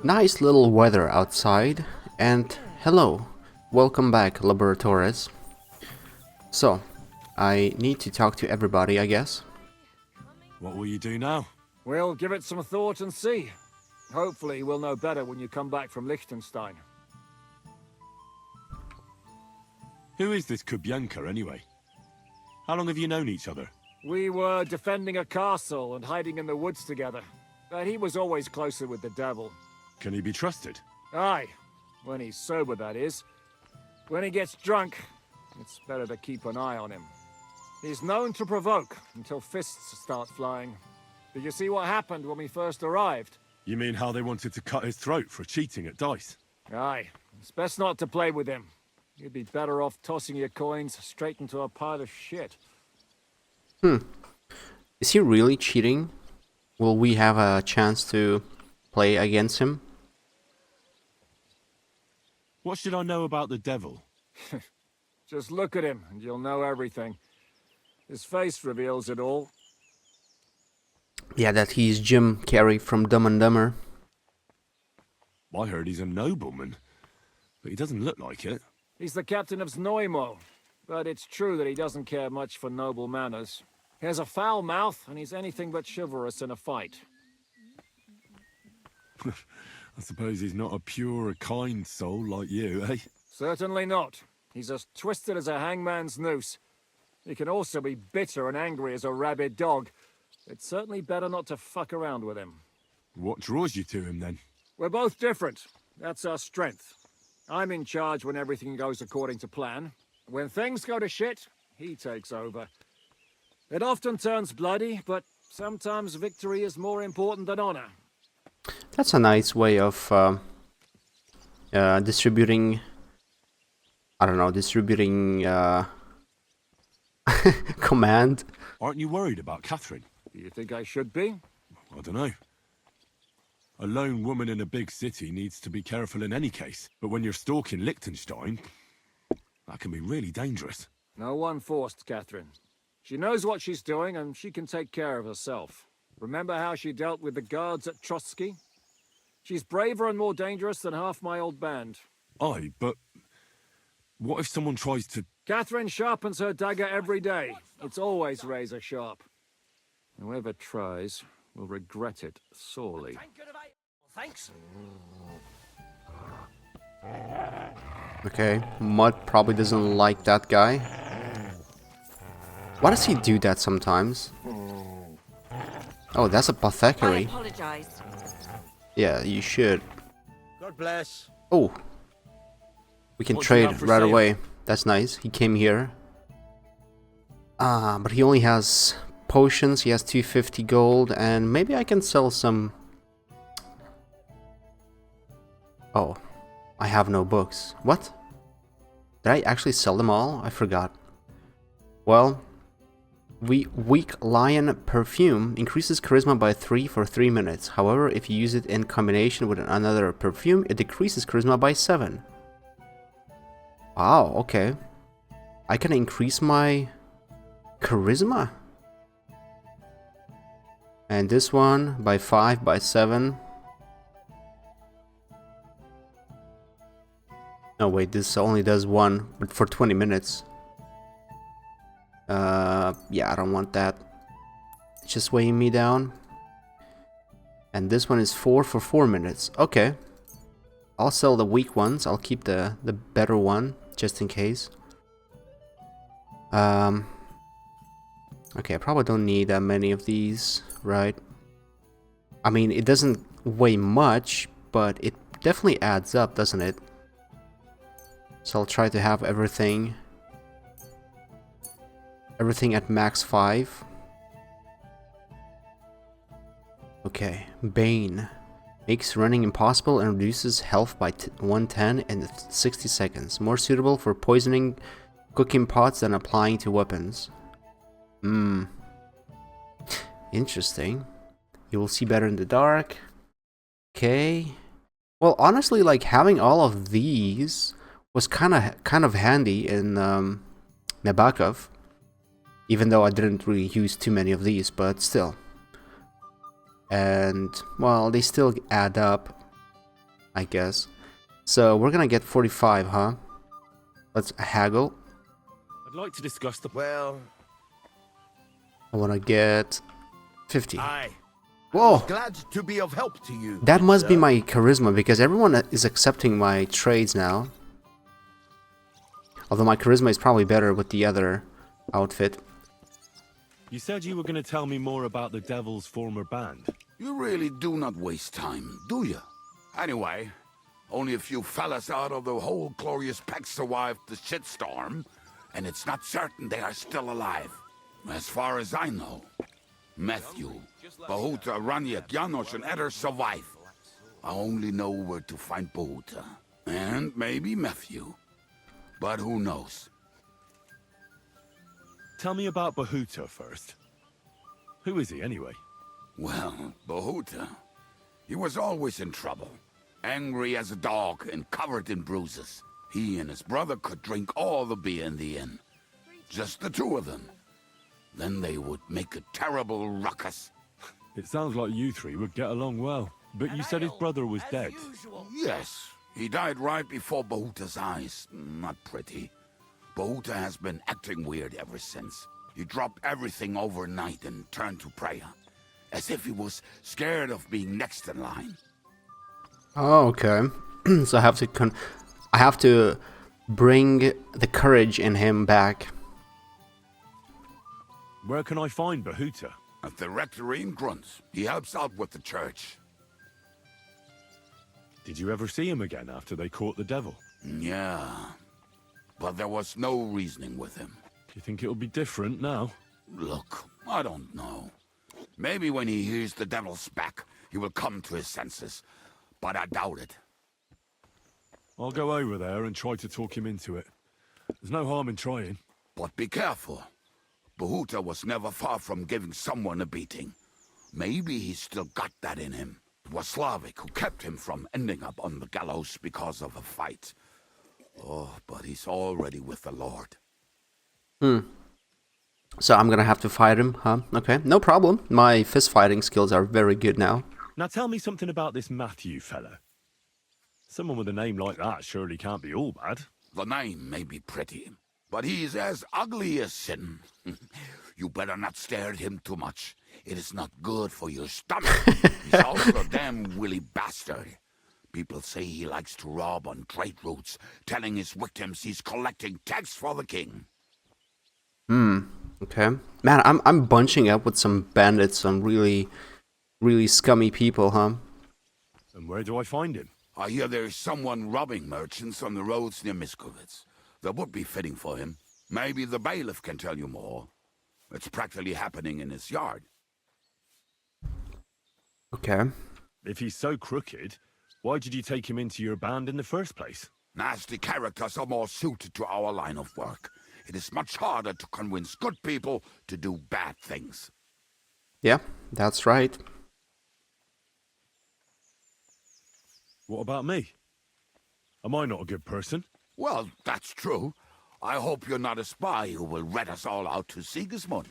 Nice little weather outside, and hello, welcome back, laboratories. So, I need to talk to everybody, I guess. What will you do now? We'll give it some thought and see. Hopefully we'll know better when you come back from Liechtenstein. Who is this Kubyanka, anyway? How long have you known each other? We were defending a castle and hiding in the woods together. But he was always closer with the devil. Can he be trusted? Aye. When he's sober, that is. When he gets drunk, it's better to keep an eye on him. He's known to provoke until fists start flying. Did you see what happened when we first arrived? You mean how they wanted to cut his throat for cheating at dice? Aye. It's best not to play with him. You'd be better off tossing your coins straight into a pile of shit. Is he really cheating? Will we have a chance to play against him? What should I know about the devil? Just look at him and you'll know everything. His face reveals it all. Yeah, that he's Jim Carrey from Dumb and Dumber. I heard he's a nobleman, but he doesn't look like it. He's the captain of Znojmo, but it's true that he doesn't care much for noble manners. He has a foul mouth, and he's anything but chivalrous in a fight. I suppose he's not a pure, kind soul like you, eh? Certainly not. He's as twisted as a hangman's noose. He can also be bitter and angry as a rabid dog. It's certainly better not to fuck around with him. What draws you to him, then? We're both different. That's our strength. I'm in charge when everything goes according to plan. When things go to shit, he takes over. It often turns bloody, but sometimes victory is more important than honor. That's a nice way of distributing... I don't know, distributing command. Aren't you worried about Catherine? Do you think I should be? I don't know. A lone woman in a big city needs to be careful in any case. But when you're stalking Liechtenstein, that can be really dangerous. No one forced Catherine. She knows what she's doing, and she can take care of herself. Remember how she dealt with the guards at Trotsky? She's braver and more dangerous than half my old band. Aye, but what if someone tries to... Catherine sharpens her dagger every day. It's always razor sharp. Whoever tries will regret it sorely. Thanks. Okay, Mud probably doesn't like that guy. Why does he do that sometimes? Oh, that's a I apothecary. apologize. Yeah, you should. God bless. Oh, we can What's he trade have for right sale? away. That's nice. He came here. But he only has potions. He has 250 gold, and maybe I can sell some. Oh, I have no books. What? Did I actually sell them all? I forgot. Well, weak lion perfume increases charisma by 3 for 3 minutes. However, if you use it in combination with another perfume, it decreases charisma by 7. Wow, okay. I can increase my charisma. And this one by 5, by 7. No, wait, this only does 1, but for 20 minutes. Yeah, I don't want that. It's just weighing me down. And this one is 4 for 4 minutes. Okay. I'll sell the weak ones. I'll keep the better one, just in case. Okay, I probably don't need that many of these, right? I mean, it doesn't weigh much, but it definitely adds up, doesn't it? So I'll try to have everything at max 5. Okay, Bane. Makes running impossible and reduces health by 110 in 60 seconds. More suitable for poisoning cooking pots than applying to weapons. Interesting. You will see better in the dark. Okay. Well, honestly, like having all of these was kind of handy in Nabokov. Even though I didn't really use too many of these, but still. And, well, they still add up. I guess. So we're gonna get 45, huh? Let's haggle. I'd like to discuss the... Well, I wanna get 50. aye. Whoa! Glad to be of help to you. That good must be sir. my charisma, because everyone is accepting my trades now. Although my charisma is probably better with the other outfit. You said you were going to tell me more about the Devil's former band. You really do not waste time, do you? Anyway, only a few fellas out of the whole glorious pack survived the shitstorm, and it's not certain they are still alive. As far as I know. Matthew, Bohuta, Raniak, Janos, and Eder survive. I only know where to find Bohuta. And maybe Matthew. But who knows? Tell me about Bohuta first. Who is he, anyway? Well, Bohuta, he was always in trouble. Angry as a dog and covered in bruises. He and his brother could drink all the beer in the inn. Just the two of them. Then they would make a terrible ruckus. It sounds like you three would get along well. But you said his brother was dead. Yes, he died right before Bohuta's eyes. Not pretty. Bohuta has been acting weird ever since. He dropped everything overnight and turned to prayer. As if he was scared of being next in line. Oh, okay. So I have to bring the courage in him back. Where can I find Bohuta? At the rectory in Grunts. He helps out with the church. Did you ever see him again after they caught the devil? Yeah. But there was no reasoning with him. Do you think it'll be different now? Look, I don't know. Maybe when he hears the devil's back, he will come to his senses. But I doubt it. I'll go over there and try to talk him into it. There's no harm in trying. But be careful. Bohuta was never far from giving someone a beating. Maybe he's still got that in him. It was Slavic who kept him from ending up on the gallows because of a fight. Oh, but he's already with the Lord. So I'm gonna have to fight him, huh? Okay, no problem. My fist fighting skills are very good now. Now tell me something about this Matthew fella. Someone with a name like that surely can't be all bad. The name may be pretty, but he's as ugly as sin. You better not stare at him too much. It is not good for your stomach. He's also a damn willy bastard. People say he likes to rob on trade routes, telling his victims he's collecting tax for the king. Okay. Man, I'm bunching up with some bandits, some really scummy people, huh? And where do I find him? I hear there's someone robbing merchants on the roads near Miskovitz. That would be fitting for him. Maybe the bailiff can tell you more. It's practically happening in his yard. Okay. If he's so crooked, why did you take him into your band in the first place? Nasty characters are more suited to our line of work. It is much harder to convince good people to do bad things. Yeah, that's right. What about me? Am I not a good person? Well, that's true. I hope you're not a spy who will rat us all out to Sigismund.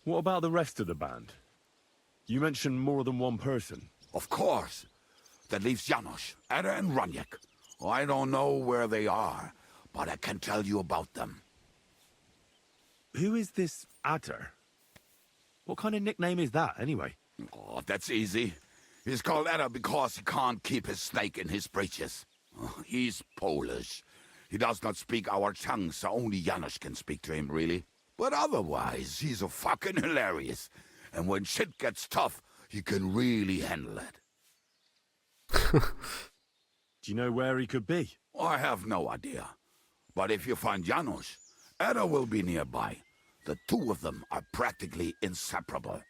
What about the rest of the band? You mentioned more than one person. Of course. That leaves Janos, Ada, and Raniak. I don't know where they are, but I can tell you about them. Who is this Adder? What kind of nickname is that, anyway? Oh, that's easy. He's called Ada because he can't keep his snake in his breeches. He's Polish. He does not speak our tongue, so only Janos can speak to him, really. But otherwise, he's a fucking hilarious. And when shit gets tough, he can really handle it. Do you know where he could be? I have no idea. But if you find Janos, Ada will be nearby. The two of them are practically inseparable.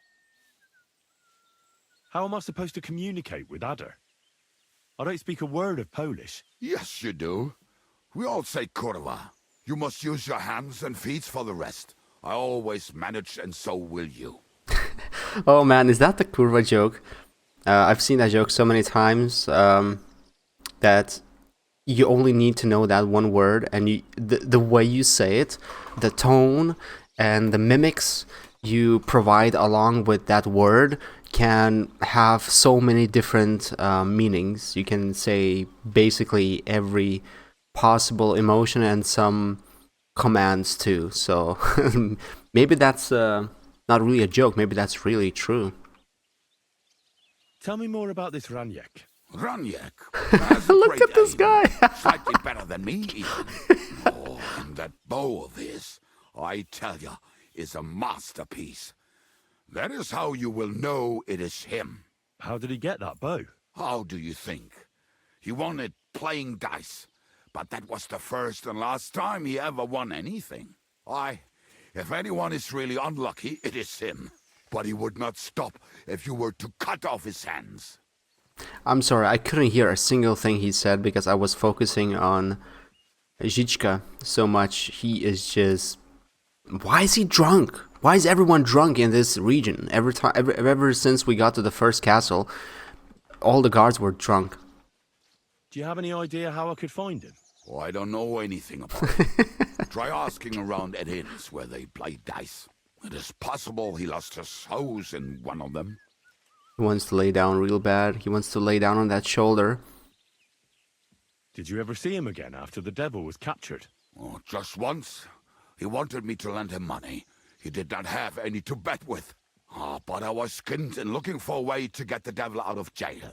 How am I supposed to communicate with Adder? I don't speak a word of Polish. Yes, you do. We all say kurwa. You must use your hands and feet for the rest. I always manage, and so will you. Oh man, is that the kurva joke? I've seen that joke so many times that you only need to know that one word, and the way you say it, the tone, and the mimics, you provide along with that word can have so many different meanings. You can say basically every possible emotion and some commands too. So maybe that's not really a joke. Maybe that's really true. Tell me more about this Raniek. Raniek. Look at this guy. Slightly better than me, even. Oh, and that bow of his, I tell ya, is a masterpiece. That is how you will know it is him. How did he get that bow? How do you think? He won it playing dice. But that was the first and last time he ever won anything. If anyone is really unlucky, it is him. But he would not stop if you were to cut off his hands. I'm sorry, I couldn't hear a single thing he said because I was focusing on Zhichka so much. He is just... Why is he drunk? Why is everyone drunk in this region? Ever since we got to the first castle, all the guards were drunk. Do you have any idea how I could find him? Oh, I don't know anything about it. Try asking around at inns where they play dice. It is possible he lost his hose in one of them. He wants to lay down real bad. He wants to lay down on that shoulder. Did you ever see him again after the devil was captured? Oh, just once. He wanted me to lend him money. He did not have any to bet with. But I was skinned and looking for a way to get the devil out of jail.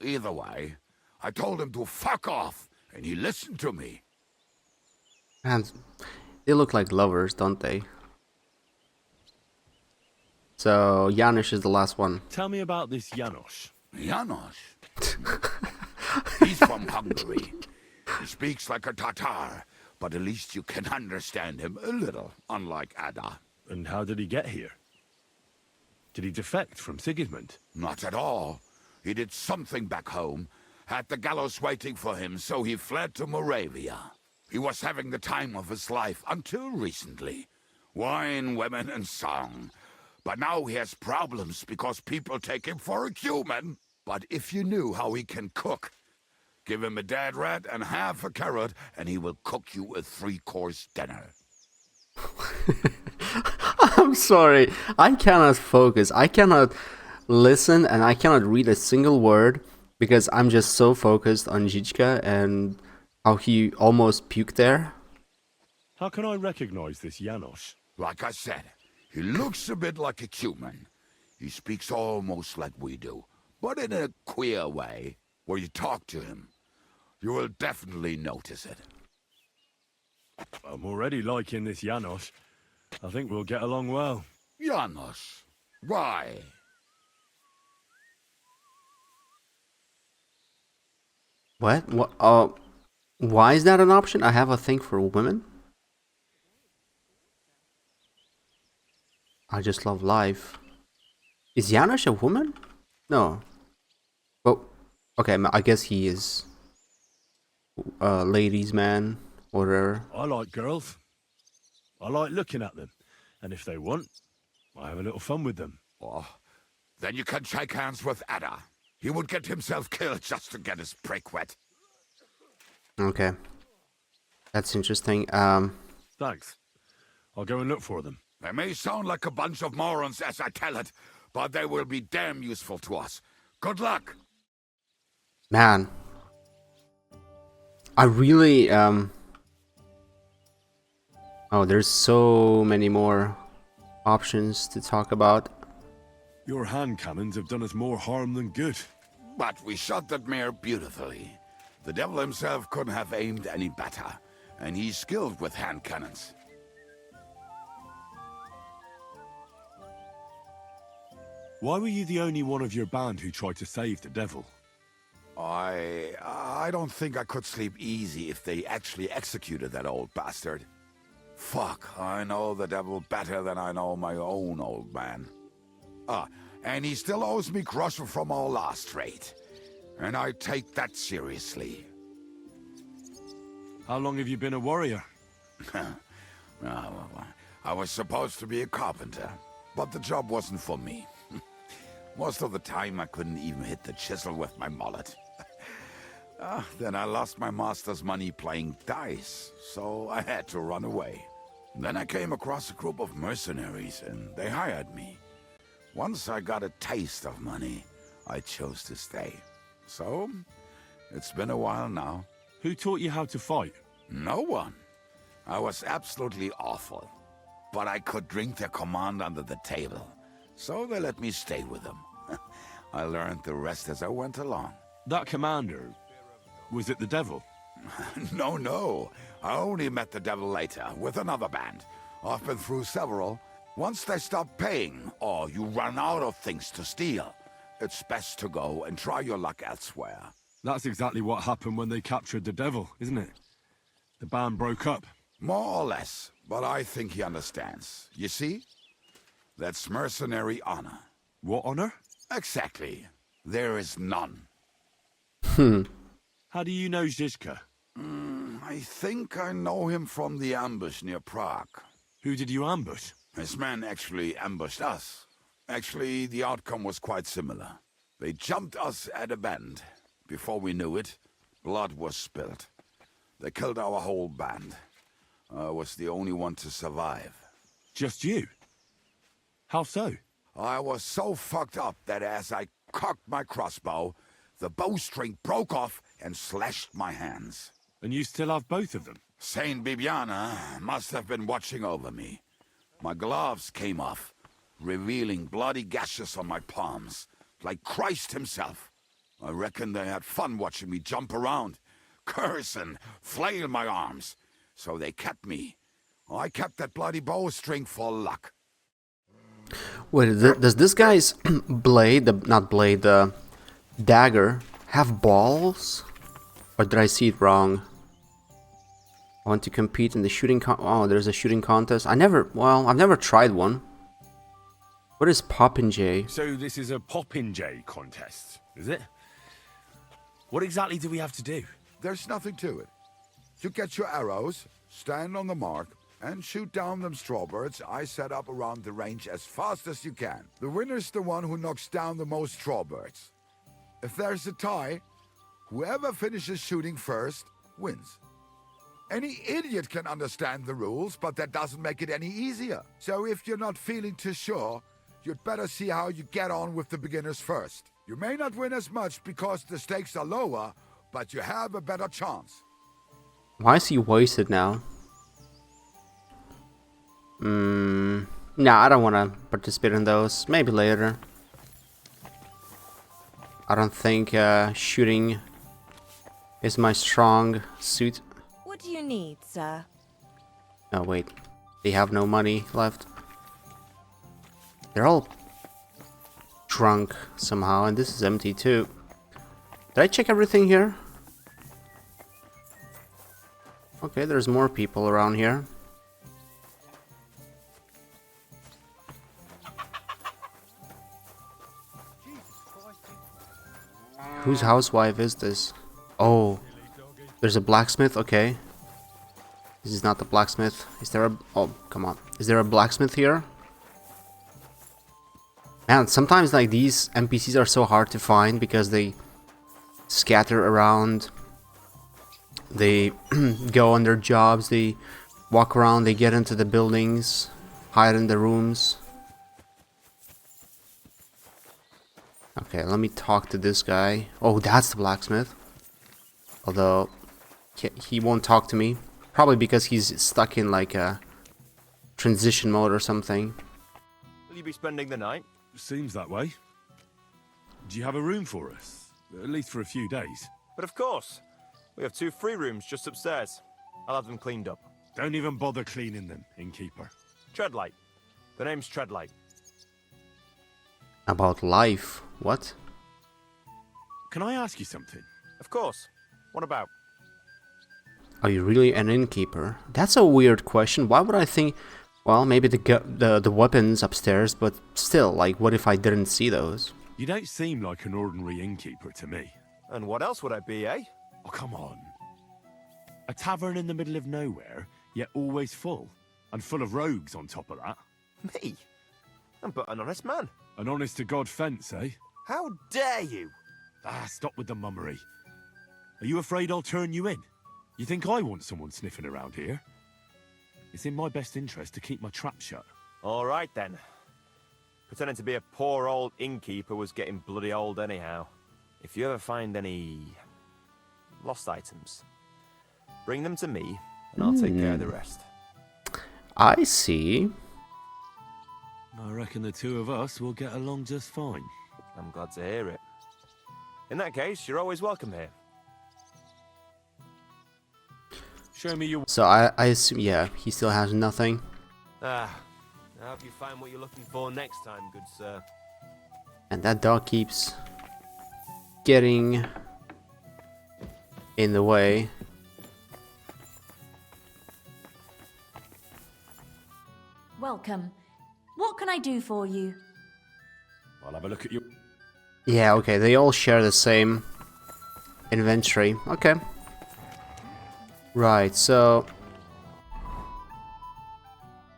Either way, I told him to fuck off, and he listened to me. And they look like lovers, don't they? So, Janusz is the last one. Tell me about this Janos. Janos? He's from Hungary. He speaks like a Tatar, but at least you can understand him a little, unlike Ada. And how did he get here? Did he defect from Sigismund? Not at all. He did something back home, had the gallows waiting for him, so he fled to Moravia. He was having the time of his life until recently. Wine, women, and song. But now he has problems because people take him for a human. But if you knew how he can cook, give him a dead rat and half a carrot, and he will cook you a 3-course dinner. I'm sorry. I cannot focus. I cannot listen and I cannot read a single word because I'm just so focused on Zhichka and how he almost puked there. How can I recognize this Janos? Like I said, he looks a bit like a human. He speaks almost like we do, but in a queer way. Where you talk to him, you will definitely notice it. I'm already liking this Janos. I think we'll get along well. Janos, why? What? Why is that an option? I have a thing for women. I just love life. Is Janusz a woman? No. Well, okay, I guess he is a ladies' man or whatever. I like girls. I like looking at them. And if they want, I have a little fun with them. Oh, then you can shake hands with Ada. He would get himself killed just to get his prick wet. Okay. That's interesting. Thanks. I'll go and look for them. They may sound like a bunch of morons as I tell it, but they will be damn useful to us. Good luck. Man. I really, Oh, there's so many more options to talk about. Your hand cannons have done us more harm than good. But we shot that mare beautifully. The devil himself couldn't have aimed any better, and he's skilled with hand cannons. Why were you the only one of your band who tried to save the devil? I don't think I could sleep easy if they actually executed that old bastard. Fuck, I know the devil better than I know my own old man. And he still owes me groschen from our last raid. And I take that seriously. How long have you been a warrior? I was supposed to be a carpenter, but the job wasn't for me. Most of the time I couldn't even hit the chisel with my mallet. Then I lost my master's money playing dice, so I had to run away. Then I came across a group of mercenaries, and they hired me. Once I got a taste of money, I chose to stay. So, it's been a while now. Who taught you how to fight? No one. I was absolutely awful. But I could drink their command under the table. So they let me stay with them. I learned the rest as I went along. That commander, was it the devil? No. I only met the devil later, with another band. I've been through several. Once they stop paying, or you run out of things to steal, it's best to go and try your luck elsewhere. That's exactly what happened when they captured the devil, isn't it? The band broke up. More or less, but I think he understands. You see? That's mercenary honor. What honor? Exactly. There is none. How do you know Zizka? I think I know him from the ambush near Prague. Who did you ambush? His men actually ambushed us. Actually, the outcome was quite similar. They jumped us at a bend. Before we knew it, blood was spilled. They killed our whole band. I was the only one to survive. Just you? How so? I was so fucked up that as I cocked my crossbow, the bowstring broke off and slashed my hands. And you still have both of them? Saint Bibiana must have been watching over me. My gloves came off, revealing bloody gashes on my palms, like Christ himself. I reckon they had fun watching me jump around, curse and flail my arms. So they kept me. I kept that bloody bowstring for luck. Wait, does this guy's blade, the dagger, have balls? Or did I see it wrong? I want to compete in the shooting oh, there's a shooting contest. I've never tried one. What is Popinjay? So this is a Popinjay contest, is it? What exactly do we have to do? There's nothing to it. You get your arrows, stand on the mark, and shoot down them strawbirds I set up around the range as fast as you can. The winner's the one who knocks down the most strawbirds. If there's a tie, whoever finishes shooting first wins. Any idiot can understand the rules, but that doesn't make it any easier. So if you're not feeling too sure, you'd better see how you get on with the beginners first. You may not win as much because the stakes are lower, but you have a better chance. Why is he wasted now? Nah, I don't want to participate in those. Maybe later. I don't think shooting is my strong suit. What do you need, sir? Oh, wait. They have no money left. They're all drunk somehow, and this is empty too. Did I check everything here? Okay, there's more people around here. Whose housewife is this? Oh, there's a blacksmith. Okay, this is not the blacksmith. Is there a... Oh, come on. Is there a blacksmith here? Man, sometimes like these NPCs are so hard to find because they scatter around. They go on their jobs. They walk around. They get into the buildings, hide in the rooms. Okay, let me talk to this guy. Oh, that's the blacksmith. Although, he won't talk to me. Probably because he's stuck in like a transition mode or something. Will you be spending the night? Seems that way. Do you have a room for us? At least for a few days. But of course. We have 2 free rooms just upstairs. I'll have them cleaned up. Don't even bother cleaning them, innkeeper. Treadlight. The name's Treadlight. About life. What? Can I ask you something? Of course. What about? Are you really an innkeeper? That's a weird question. Why would I think... Well, maybe the weapons upstairs, but still, like, what if I didn't see those? You don't seem like an ordinary innkeeper to me. And what else would I be, eh? Oh, come on. A tavern in the middle of nowhere, yet always full. And full of rogues on top of that. Me? I'm but an honest man. An honest-to-God fence, eh? How dare you? Ah, stop with the mummery. Are you afraid I'll turn you in? You think I want someone sniffing around here? It's in my best interest to keep my trap shut. All right then. Pretending to be a poor old innkeeper was getting bloody old anyhow. If you ever find any lost items, bring them to me, and I'll take care of the rest. I see. I reckon the two of us will get along just fine. I'm glad to hear it. In that case, you're always welcome here. Show me your... So I assume, yeah, he still has nothing. I hope you find what you're looking for next time, good sir. And that dog keeps getting in the way. Welcome. What can I do for you? I'll have a look at you. Yeah, okay, they all share the same inventory. Okay. Right, so...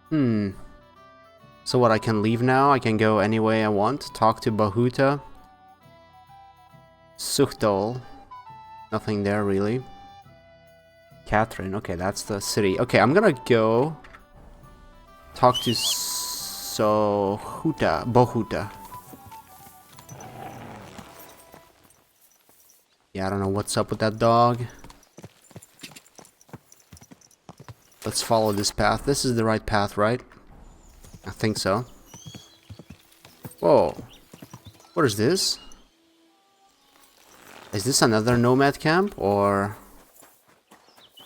So what, I can leave now? I can go any way I want? Talk to Bahuta? Suchtol. Nothing there, really. Catherine, okay, that's the city. Okay, I'm gonna go... Talk to Bohuta. Yeah, I don't know what's up with that dog. Let's follow this path. This is the right path, right? I think so. Whoa. What is this? Is this another nomad camp, or...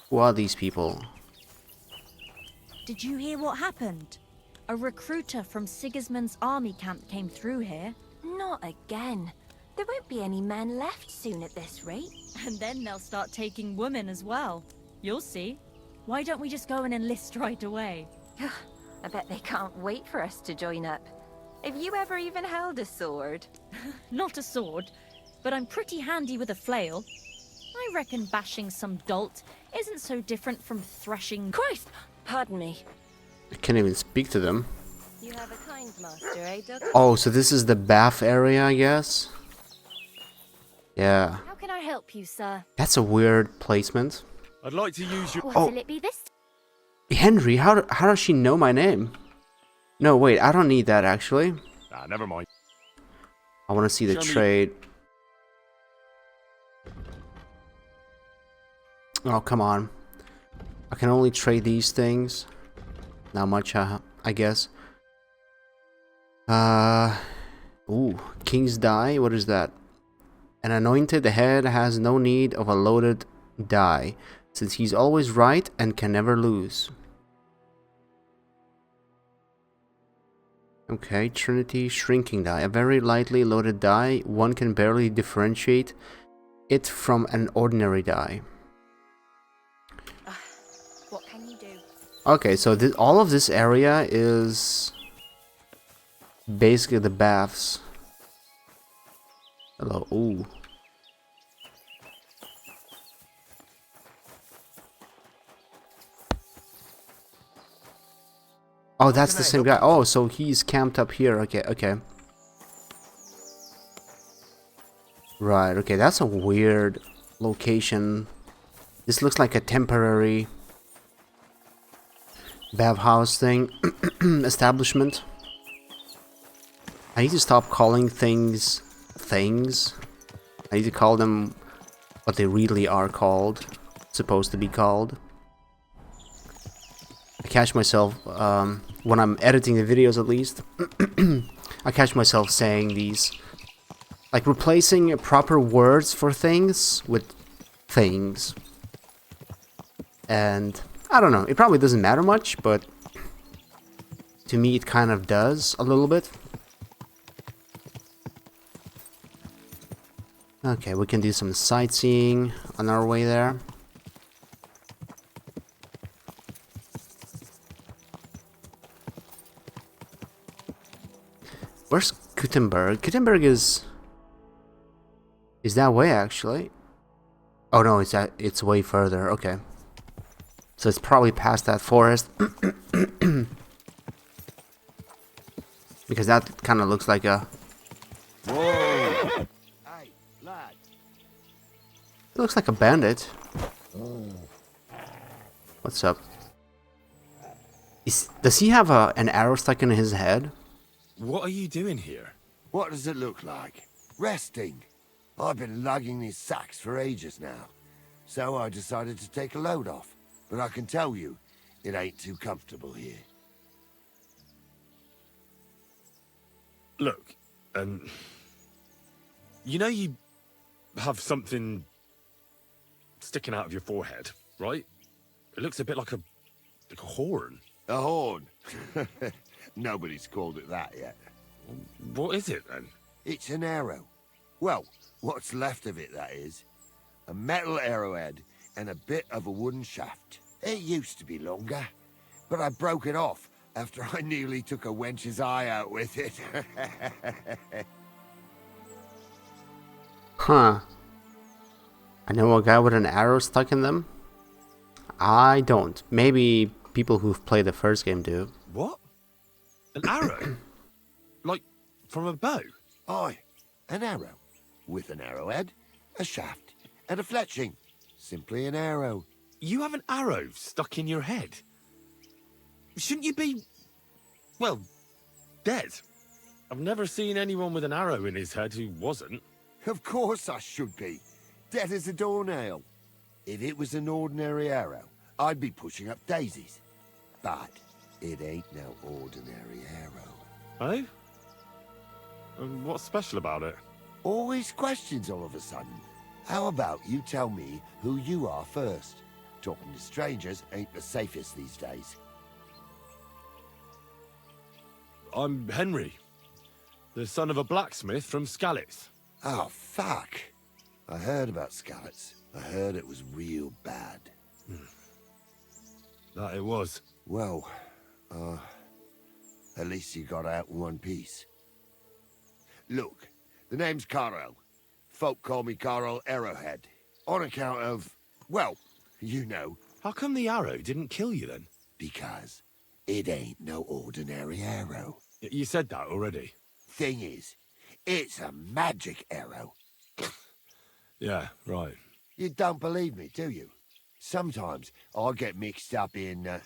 Who are these people? Did you hear what happened? A recruiter from Sigismund's army camp came through here. Not again. There won't be any men left soon at this rate. And then they'll start taking women as well. You'll see. Why don't we just go and enlist right away? I bet they can't wait for us to join up. Have you ever even held a sword? Not a sword, but I'm pretty handy with a flail. I reckon bashing some dolt isn't so different from threshing... Christ! Pardon me. I can't even speak to them. You have a kind master, eh, Doug? Oh, so this is the bath area, I guess? Yeah. How can I help you, sir? That's a weird placement. I'd like to use your... What'll it be this? Henry, how does she know my name? No, wait, I don't need that, actually. Ah, never mind. I want to see the Show me- trade. Oh, come on. I can only trade these things. Not much, I guess. Ooh, King's Die? What is that? An anointed head has no need of a loaded die, since he's always right and can never lose. Okay, Trinity Shrinking Die. A very lightly loaded die. One can barely differentiate it from an ordinary die. What can you do? Okay, so all of this area is basically the baths. Hello, ooh. Oh, that's the same guy. Oh, so he's camped up here. Okay, okay. Right, okay, that's a weird location. This looks like a temporary bathhouse thing. Establishment. I need to stop calling things things. I need to call them what they really are called. Supposed to be called. I catch myself, when I'm editing the videos at least, I catch myself saying these. Like replacing proper words for things with things. And I don't know, it probably doesn't matter much, but to me it kind of does a little bit. Okay, we can do some sightseeing on our way there. Where's Kuttenberg? Kuttenberg is that way actually? Oh no, it's way further. Okay, so it's probably past that forest. Because that kind of looks like a... Whoa! Hey, lad. It looks like a bandit. What's up? Does he have an arrow stuck in his head? What are you doing here? What does it look like? Resting. I've been lugging these sacks for ages now. So I decided to take a load off. But I can tell you, it ain't too comfortable here. Look, you know you have something sticking out of your forehead, right? It looks a bit like a horn. A horn. Nobody's called it that yet. What is it then? It's an arrow. Well, what's left of it, that is. A metal arrowhead and a bit of a wooden shaft. It used to be longer, but I broke it off after I nearly took a wench's eye out with it. Huh. I know a guy with an arrow stuck in them. I don't. Maybe people who've played the first game do. What? An arrow? Like, from a bow? Aye, an arrow. With an arrowhead, a shaft, and a fletching. Simply an arrow. You have an arrow stuck in your head? Shouldn't you be, well, dead? I've never seen anyone with an arrow in his head who wasn't. Of course I should be. Dead as a doornail. If it was an ordinary arrow, I'd be pushing up daisies. But it ain't no ordinary arrow. Oh? And what's special about it? Always questions all of a sudden. How about you tell me who you are first? Talking to strangers ain't the safest these days. I'm Henry, the son of a blacksmith from Skalitz. Oh, fuck. I heard about Skalitz. I heard it was real bad. That it was. Well, at least you got out in one piece. Look, the name's Carl. Folk call me Carl Arrowhead. On account of, well, you know. How come the arrow didn't kill you then? Because it ain't no ordinary arrow. You said that already. Thing is, it's a magic arrow. Yeah, right. You don't believe me, do you? Sometimes I get mixed up in,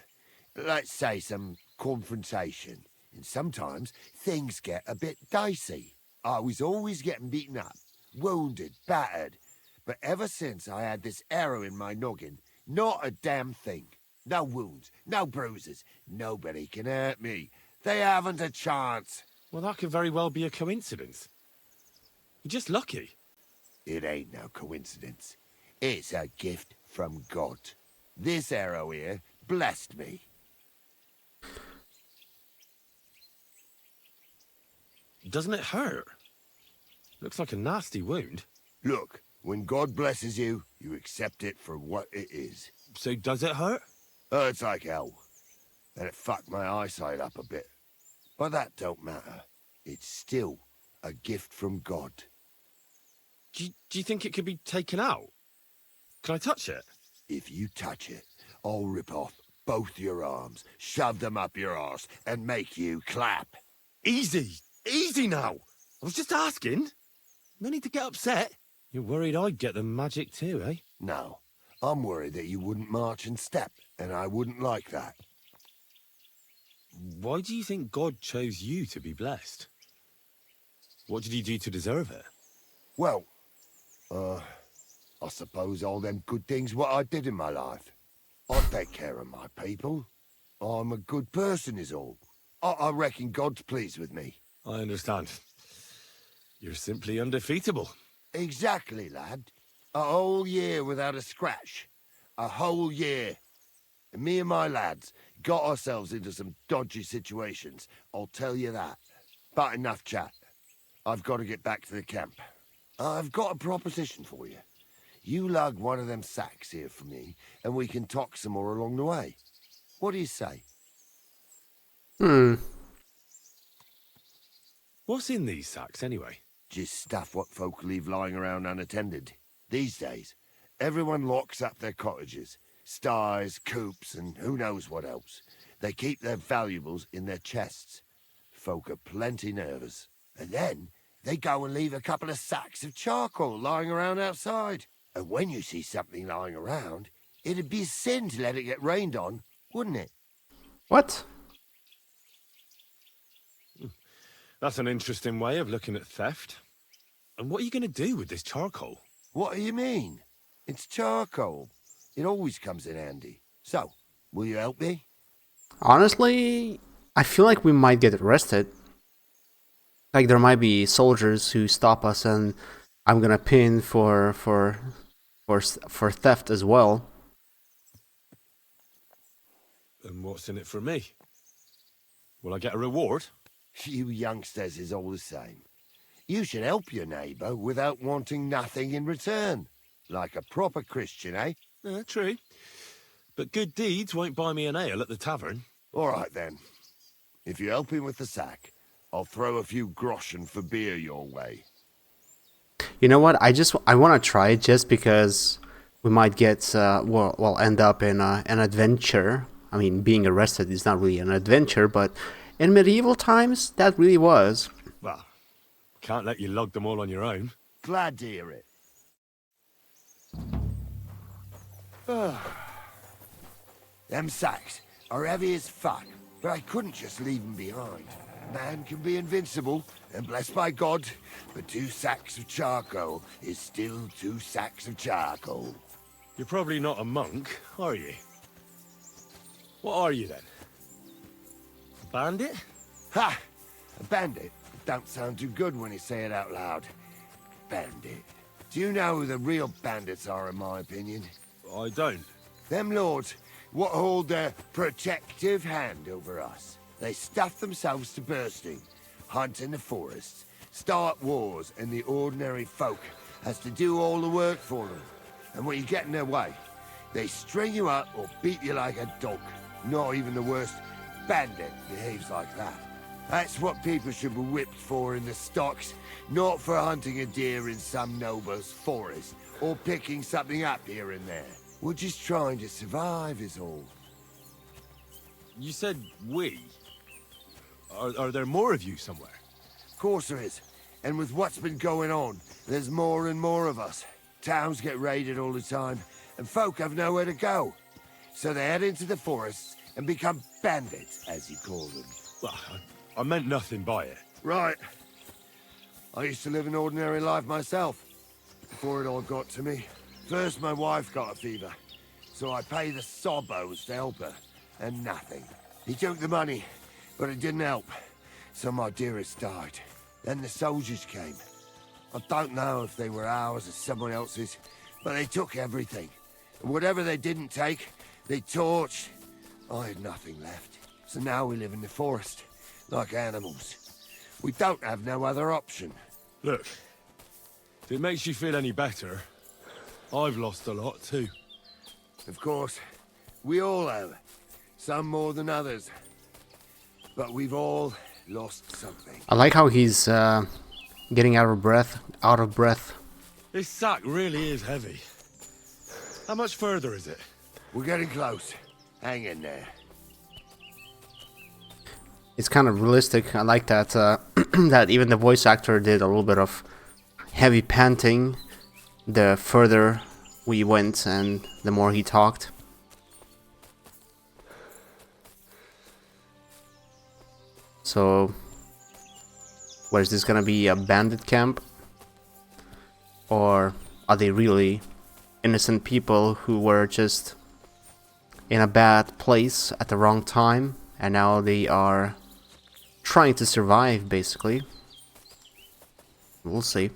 let's say, some confrontation. And sometimes things get a bit dicey. I was always getting beaten up, wounded, battered. But ever since I had this arrow in my noggin, not a damn thing. No wounds, no bruises. Nobody can hurt me. They haven't a chance. Well, that could very well be a coincidence. You're just lucky. It ain't no coincidence. It's a gift from God. This arrow here blessed me. Doesn't it hurt? Looks like a nasty wound. Look, when God blesses you, you accept it for what it is. So does it hurt? Hurts like hell. And it fucked my eyesight up a bit. But that don't matter. It's still a gift from God. Do you think it could be taken out? Can I touch it? If you touch it, I'll rip off both your arms, shove them up your arse, and make you clap. Easy! Easy now! I was just asking. No need to get upset. You're worried I'd get the magic too, eh? No, I'm worried that you wouldn't march and step, and I wouldn't like that. Why do you think God chose you to be blessed? What did he do to deserve it? Well, I suppose all them good things what I did in my life. I take care of my people. I'm a good person is all. I reckon God's pleased with me. I understand. You're simply undefeatable. Exactly, lad. A whole year without a scratch. A whole year. And me and my lads got ourselves into some dodgy situations, I'll tell you that. But enough chat. I've got to get back to the camp. I've got a proposition for you. You lug one of them sacks here for me, and we can talk some more along the way. What do you say? What's in these sacks, anyway? Just stuff what folk leave lying around unattended. These days, everyone locks up their cottages. Sties, coops, and who knows what else. They keep their valuables in their chests. Folk are plenty nervous. And then, they go and leave a couple of sacks of charcoal lying around outside. And when you see something lying around, it'd be a sin to let it get rained on, wouldn't it? What? That's an interesting way of looking at theft. And what are you going to do with this charcoal? What do you mean? It's charcoal. It always comes in handy. So, will you help me? Honestly, I feel like we might get arrested. Like there might be soldiers who stop us, and I'm gonna pin for theft as well. And what's in it for me? Will I get a reward? You youngsters is all the same. You should help your neighbour without wanting nothing in return. Like a proper Christian, eh? True. But good deeds won't buy me an ale at the tavern. All right, then. If you help him with the sack, I'll throw a few groschen for beer your way. You know what? I want to try it just because we might get we'll end up in an adventure. I mean, being arrested is not really an adventure, but in medieval times, that really was. Well, can't let you lug them all on your own. Glad to hear it. Them sacks are heavy as fuck, but I couldn't just leave them behind. Man can be invincible, and blessed by God, but 2 sacks of charcoal is still 2 sacks of charcoal. You're probably not a monk, are you? What are you then? A bandit? Ha! A bandit? Don't sound too good when you say it out loud. Bandit. Do you know who the real bandits are, in my opinion? I don't. Them lords, what hold their protective hand over us. They stuff themselves to bursting, hunt in the forests, start wars, and the ordinary folk has to do all the work for them. And when you get in their way, they string you up or beat you like a dog. Not even the worst bandit behaves like that. That's what people should be whipped for in the stocks, not for hunting a deer in some noble's forest, or picking something up here and there. We're just trying to survive is all. You said we. Are there more of you somewhere? Of course there is. And with what's been going on, there's more and more of us. Towns get raided all the time, and folk have nowhere to go. So they head into the forests and become bandits, as you call them. Well, I meant nothing by it. Right. I used to live an ordinary life myself, before it all got to me. First, my wife got a fever, so I paid the sobos to help her, and nothing. He took the money, but it didn't help, so my dearest died. Then the soldiers came. I don't know if they were ours or someone else's, but they took everything. And whatever they didn't take, they torched. I had nothing left, so now we live in the forest, like animals. We don't have no other option. Look, if it makes you feel any better, I've lost a lot too. Of course, we all have. Some more than others. But we've all lost something. I like how he's getting out of breath. This sack really is heavy. How much further is it? We're getting close. Hang in there. It's kind of realistic. I like that that even the voice actor did a little bit of heavy panting the further we went and the more he talked. So, where is this gonna be, a bandit camp? Or are they really innocent people who were just in a bad place at the wrong time and now they are trying to survive, basically? We'll see.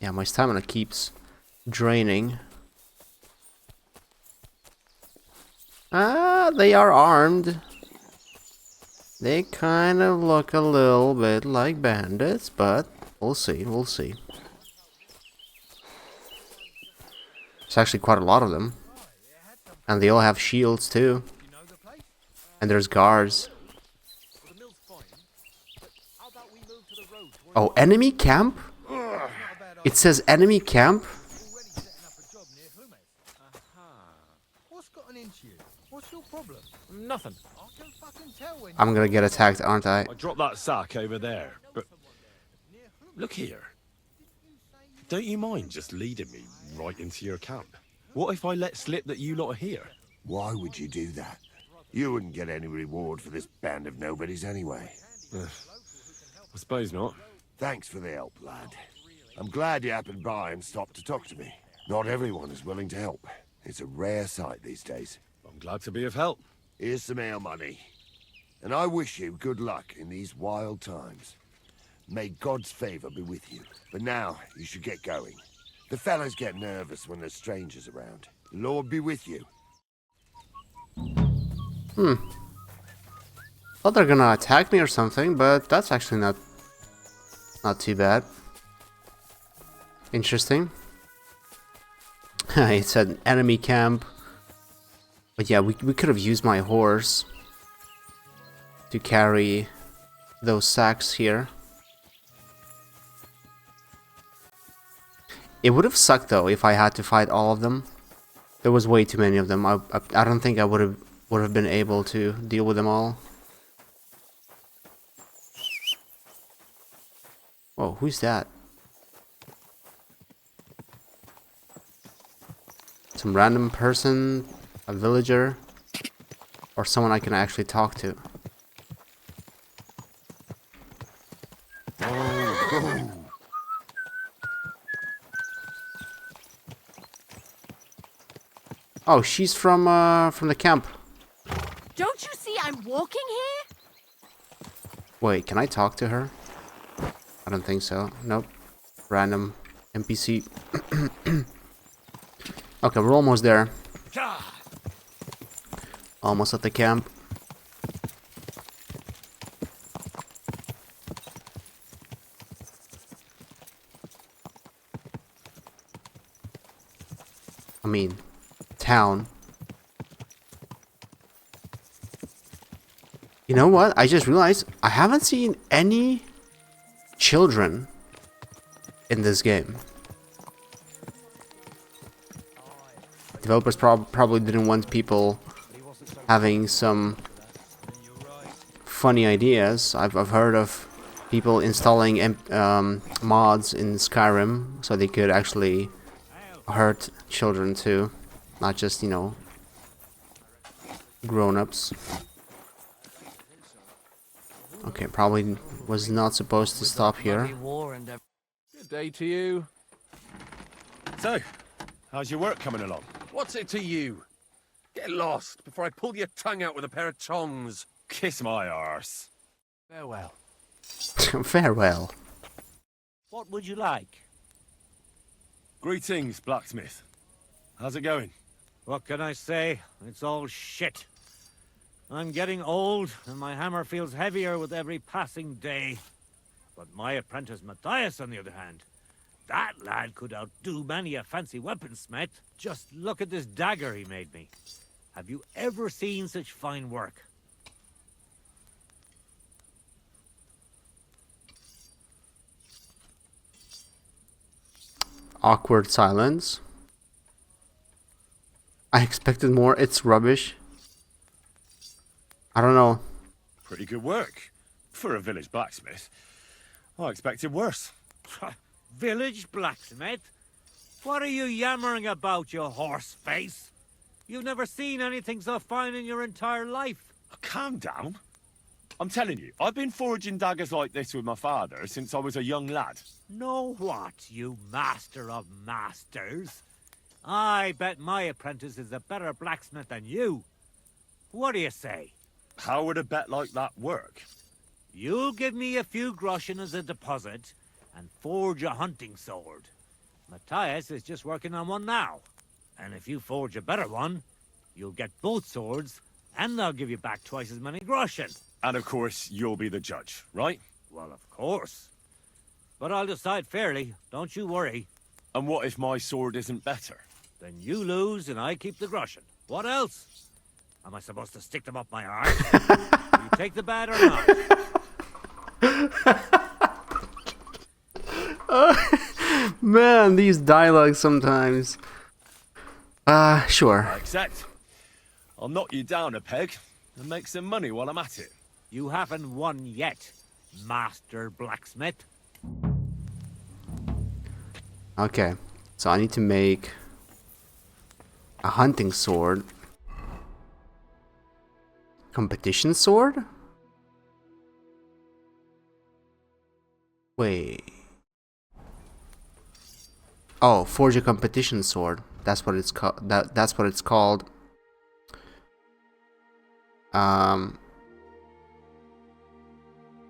Yeah, my stamina keeps draining. Ah, they are armed. They kind of look a little bit like bandits, but we'll see, we'll see. There's actually quite a lot of them. And they all have shields too. And there's guards. Oh, enemy camp? It says enemy camp? Nothing. I'm gonna get attacked, aren't I? I dropped that sack over there, but look here. Don't you mind just leading me right into your camp? What if I let slip that you lot are here? Why would you do that? You wouldn't get any reward for this band of nobodies anyway. I suppose not. Thanks for the help, lad. I'm glad you happened by and stopped to talk to me. Not everyone is willing to help. It's a rare sight these days. I'm glad to be of help. Here's some ale money. And I wish you good luck in these wild times. May God's favor be with you. But now, you should get going. The fellas get nervous when there's strangers around. Lord be with you. Thought they're gonna attack me or something, but that's actually not too bad. Interesting. It's an enemy camp. But yeah, we could have used my horse to carry those sacks here. It would have sucked though if I had to fight all of them. There was way too many of them. I don't think I would have been able to deal with them all. Whoa, who's that? Some random person, a villager, or someone I can actually talk to. Oh, she's from the camp. Don't you see I'm walking here? Wait, can I talk to her? I don't think so. Nope. Random NPC. Okay, we're almost there. Almost at the camp. I mean, town. You know what? I just realized I haven't seen any children in this game. Developers probably didn't want people having some funny ideas. I've heard of people installing mods in Skyrim so they could actually hurt children too, not just, you know, grown-ups. Okay, probably was not supposed to stop here. Good day to you. So, how's your work coming along? What's it to you? Get lost before I pull your tongue out with a pair of tongs. Kiss my arse. Farewell. Farewell. What would you like? Greetings, blacksmith. How's it going? What can I say? It's all shit. I'm getting old, and my hammer feels heavier with every passing day. But my apprentice Matthias, on the other hand, that lad could outdo many a fancy weaponsmith. Just look at this dagger he made me. Have you ever seen such fine work? Awkward silence. I expected more. It's rubbish. I don't know. Pretty good work. For a village blacksmith. I expected worse. Village blacksmith? What are you yammering about, you horse face? You've never seen anything so fine in your entire life. Calm down. I'm telling you, I've been forging daggers like this with my father since I was a young lad. Know what, you master of masters? I bet my apprentice is a better blacksmith than you. What do you say? How would a bet like that work? You'll give me a few groschen as a deposit and forge a hunting sword. Matthias is just working on one now. And if you forge a better one, you'll get both swords and they'll give you back twice as many groschen. And of course, you'll be the judge, right? Well, of course. But I'll decide fairly, don't you worry. And what if my sword isn't better? Then you lose and I keep the groschen. What else? Am I supposed to stick them up my arse? Do you take the bad or not? Man, these dialogues sometimes. Sure. I accept. I'll knock you down a peg and make some money while I'm at it. You haven't won yet, Master Blacksmith. Okay, so I need to make A hunting sword. Competition sword? Wait. Oh, forge a competition sword. That's what it's called. That's what it's called.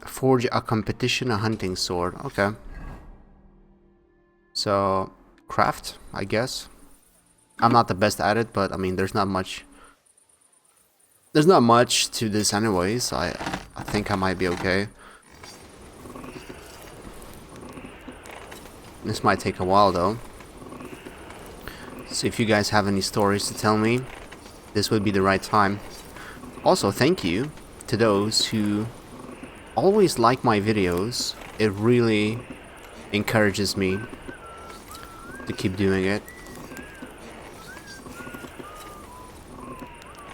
Forge a competition, a hunting sword. Okay. So, craft, I guess. I'm not the best at it, but I mean, there's not much. There's not much to this, anyways. I think I might be okay. This might take a while, though. So if you guys have any stories to tell me, this would be the right time. Also, thank you to those who always like my videos. It really encourages me to keep doing it.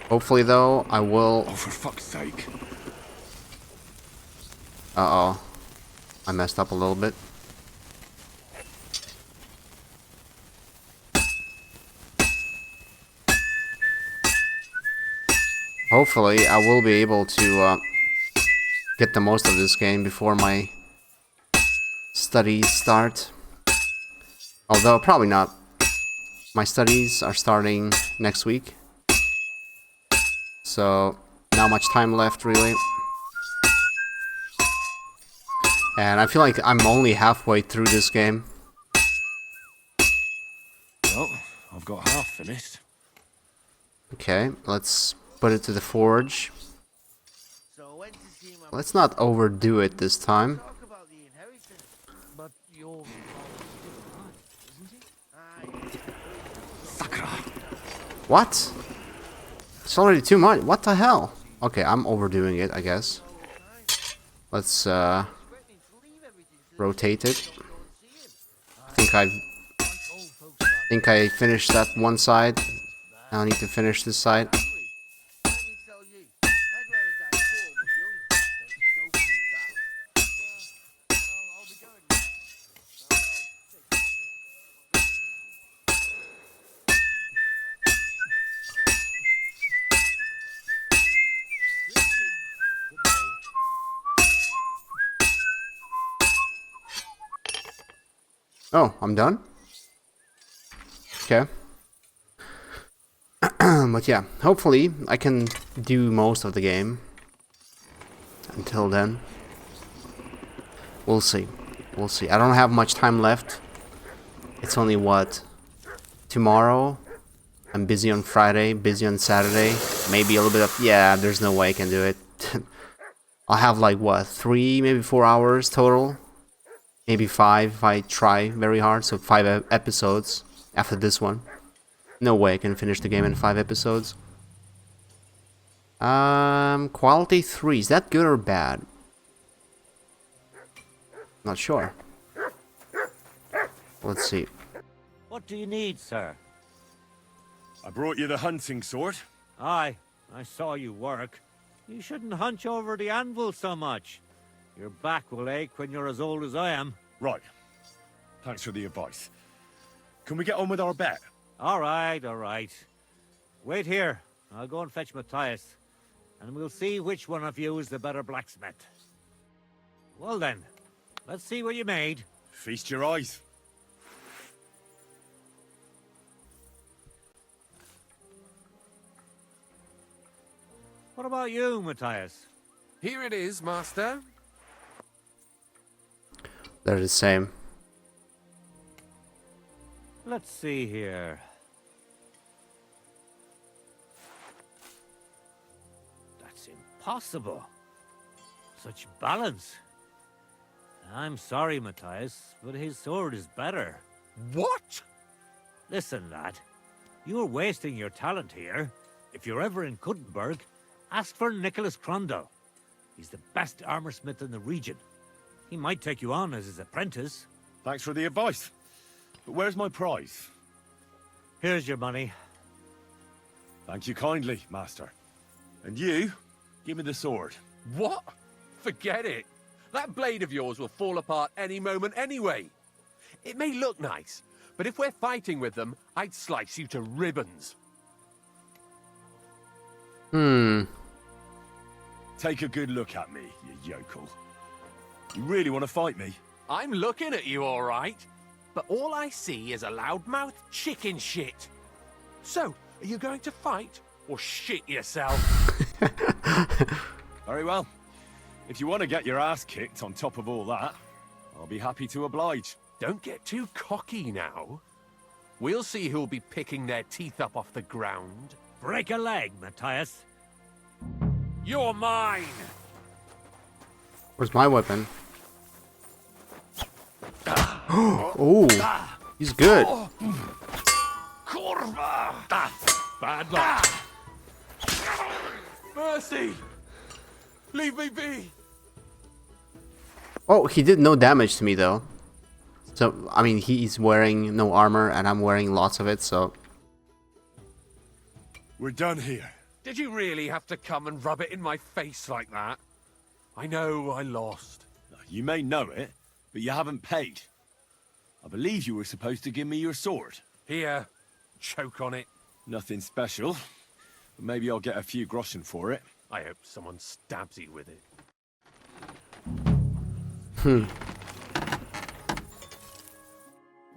Hopefully, though, I will... Oh, for fuck's sake. Uh-oh. I messed up a little bit. Hopefully, I will be able to get the most of this game before my studies start. Although, probably not. My studies are starting next week. So, not much time left, really. And I feel like I'm only halfway through this game. Well, I've got half finished. Okay, let's put it to the forge. Let's not overdo it this time. What? It's already too much. What the hell? Okay, I'm overdoing it, I guess. Let's rotate it. I think I finished that one side. Now I need to finish this side. Oh, I'm done? Okay. But yeah, hopefully I can do most of the game. Until then. We'll see. We'll see. I don't have much time left. It's only what? Tomorrow? I'm busy on Friday, busy on Saturday. Maybe a little bit of... Yeah, there's no way I can do it. I'll have like what? 3, maybe 4 hours total? Maybe 5 if I try very hard, so 5 episodes after this one. No way I can finish the game in 5 episodes. Quality 3, is that good or bad? Not sure. Let's see. What do you need, sir? I brought you the hunting sword. Aye, I saw you work. You shouldn't hunch over the anvil so much. Your back will ache when you're as old as I am. Right. Thanks for the advice. Can we get on with our bet? All right, all right. Wait here. I'll go and fetch Matthias, and we'll see which one of you is the better blacksmith. Well then, let's see what you made. Feast your eyes. What about you, Matthias? Here it is, master. They're the same. Let's see here. That's impossible. Such balance. I'm sorry, Matthias, but his sword is better. What? Listen, lad. You're wasting your talent here. If you're ever in Kuttenberg, ask for Nicholas Crondo. He's the best armorsmith in the region. He might take you on as his apprentice. Thanks for the advice. But where's my prize? Here's your money. Thank you kindly, master. And you, give me the sword. What? Forget it. That blade of yours will fall apart any moment anyway. It may look nice, but if we're fighting with them, I'd slice you to ribbons. Take a good look at me, you yokel. You really want to fight me? I'm looking at you all right, but all I see is a loudmouth chicken shit. So, are you going to fight or shit yourself? Very well. If you want to get your ass kicked on top of all that, I'll be happy to oblige. Don't get too cocky now. We'll see who'll be picking their teeth up off the ground. Break a leg, Matthias. You're mine! Where's my weapon? Oh, he's good. Bad luck. Mercy! Leave me be! Oh, he did no damage to me though. So, I mean, he's wearing no armor and I'm wearing lots of it, so... We're done here. Did you really have to come and rub it in my face like that? I know I lost. You may know it, but you haven't paid. I believe you were supposed to give me your sword. Here, choke on it. Nothing special, but maybe I'll get a few groschen for it. I hope someone stabs you with it.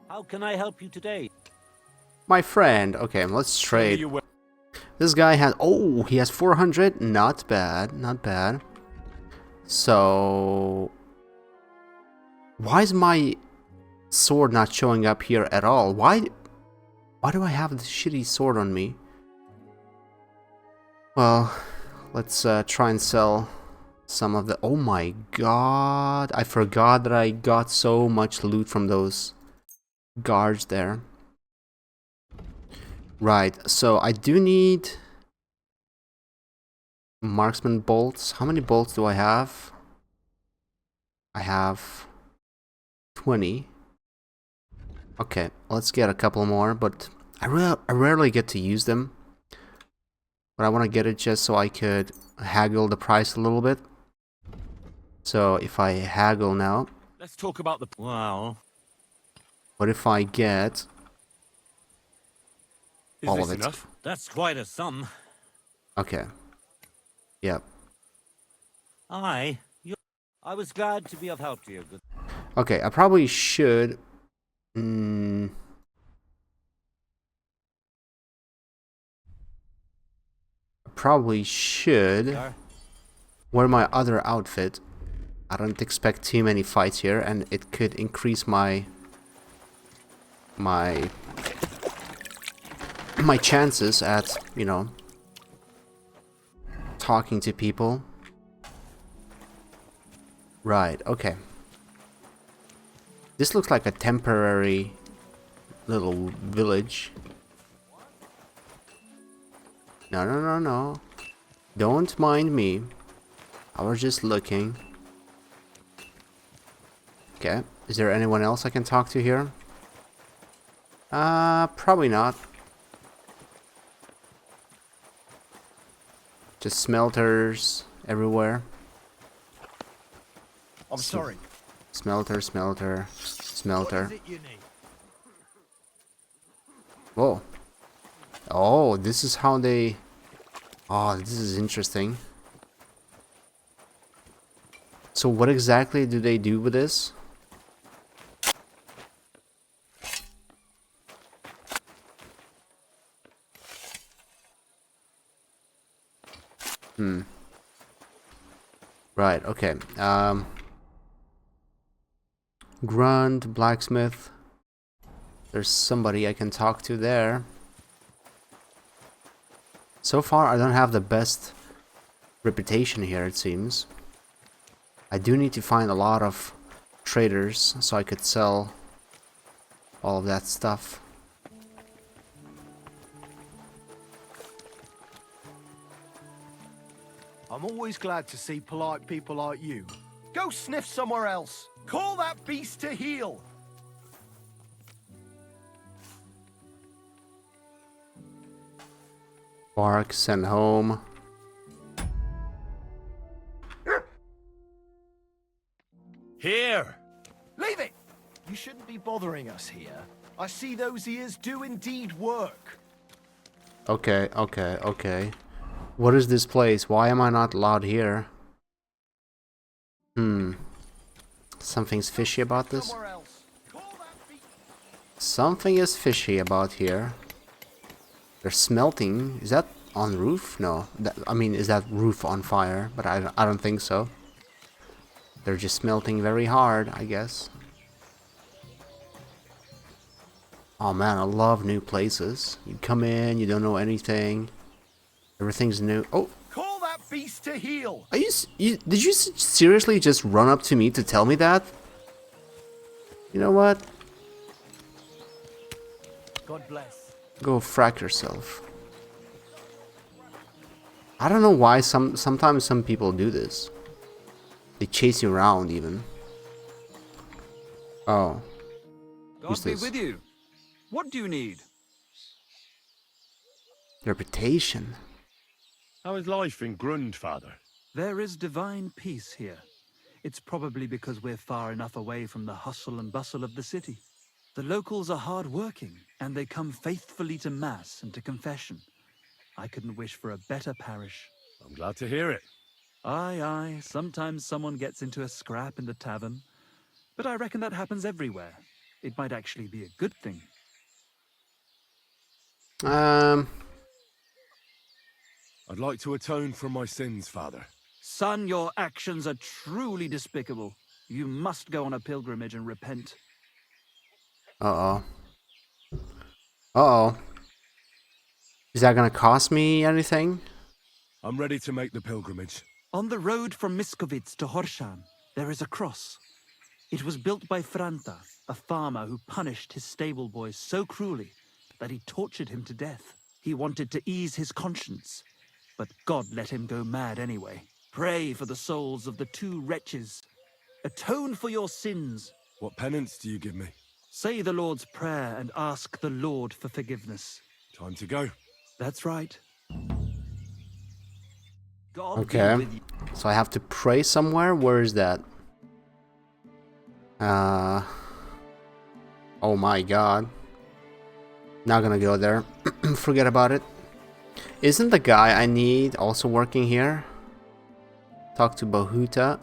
How can I help you today? My friend. Okay, let's trade. This guy has... Oh, he has 400. Not bad. Not bad. So... Why is my sword not showing up here at all? Why do I have this shitty sword on me? Well, let's try and sell some of the... Oh my god. I forgot that I got so much loot from those guards there. Right, so I do need marksman bolts. How many bolts do I have? I have 20. Okay, let's get a couple more, but I rarely get to use them. But I want to get it just so I could haggle the price a little bit. So if I haggle now... Let's talk about the... Well... What if I get... all of it? Enough? That's quite a sum. Okay. Yep. I was glad to be of help to you. Okay, I probably should... Probably should wear my other outfit. I don't expect too many fights here, and it could increase my chances at, you know, talking to people. Right, okay. This looks like a temporary little village. No, no, no, no. Don't mind me. I was just looking. Okay. Is there anyone else I can talk to here? Probably not. Just smelters everywhere. I'm sorry. Smelter, smelter, smelter. What is it you need? Whoa. Oh, this is how they... Oh, this is interesting. So what exactly do they do with this? Right, okay. Grunt, blacksmith. There's somebody I can talk to there. So far, I don't have the best reputation here, it seems. I do need to find a lot of traders so I could sell all of that stuff. I'm always glad to see polite people like you. Go sniff somewhere else. Call that beast to heel. Bark, send home. Here! Leave it! You shouldn't be bothering us here. I see those ears do indeed work. Okay, okay, okay. What is this place? Why am I not allowed here? Something's fishy about this. Something is fishy about here. They're smelting. Is that on roof? No. I mean, is that roof on fire? But I don't think so. They're just smelting very hard, I guess. Oh man, I love new places. You come in, you don't know anything. Everything's new. Oh! Call that beast to heel! Are did you seriously just run up to me to tell me that? You know what? God bless. Go frack yourself. I don't know why sometimes some people do this. They chase you around even. Oh. God be with you. What do you need? Reputation. How is life in Grund, Father? There is divine peace here. It's probably because we're far enough away from the hustle and bustle of the city. The locals are hard-working, and they come faithfully to Mass and to confession. I couldn't wish for a better parish. I'm glad to hear it. Aye, aye, sometimes someone gets into a scrap in the tavern, but I reckon that happens everywhere. It might actually be a good thing. I'd like to atone for my sins, Father. Son, your actions are truly despicable. You must go on a pilgrimage and repent. Uh-oh. Uh-oh. Is that gonna cost me anything? I'm ready to make the pilgrimage. On the road from Miskovitz to Horshan, there is a cross. It was built by Franta, a farmer who punished his stable boy so cruelly that he tortured him to death. He wanted to ease his conscience, but God let him go mad anyway. Pray for the souls of the two wretches. Atone for your sins. What penance do you give me? Say the Lord's Prayer and ask the Lord for forgiveness. Time to go. That's right. God Okay. be with you. So I have to pray somewhere? Where is that? Oh my god. Not gonna go there. Forget about it. Isn't the guy I need also working here? Talk to Bohuta.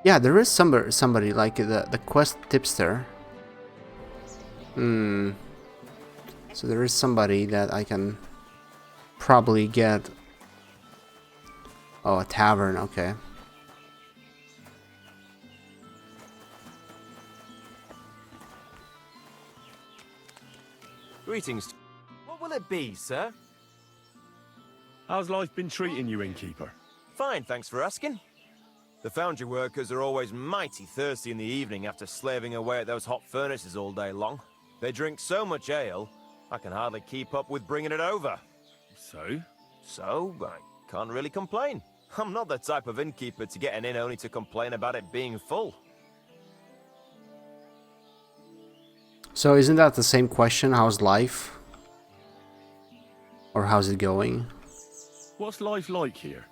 Yeah, there is somebody like the quest tipster. So there is somebody that I can probably get. Oh, a tavern, okay. Greetings. What will it be, sir? How's life been treating you, innkeeper? Fine, thanks for asking. The foundry workers are always mighty thirsty in the evening after slaving away at those hot furnaces all day long. They drink so much ale, I can hardly keep up with bringing it over. So? So, I can't really complain. I'm not the type of innkeeper to get an inn only to complain about it being full. So isn't that the same question? How's life? Or how's it going? What's life like here?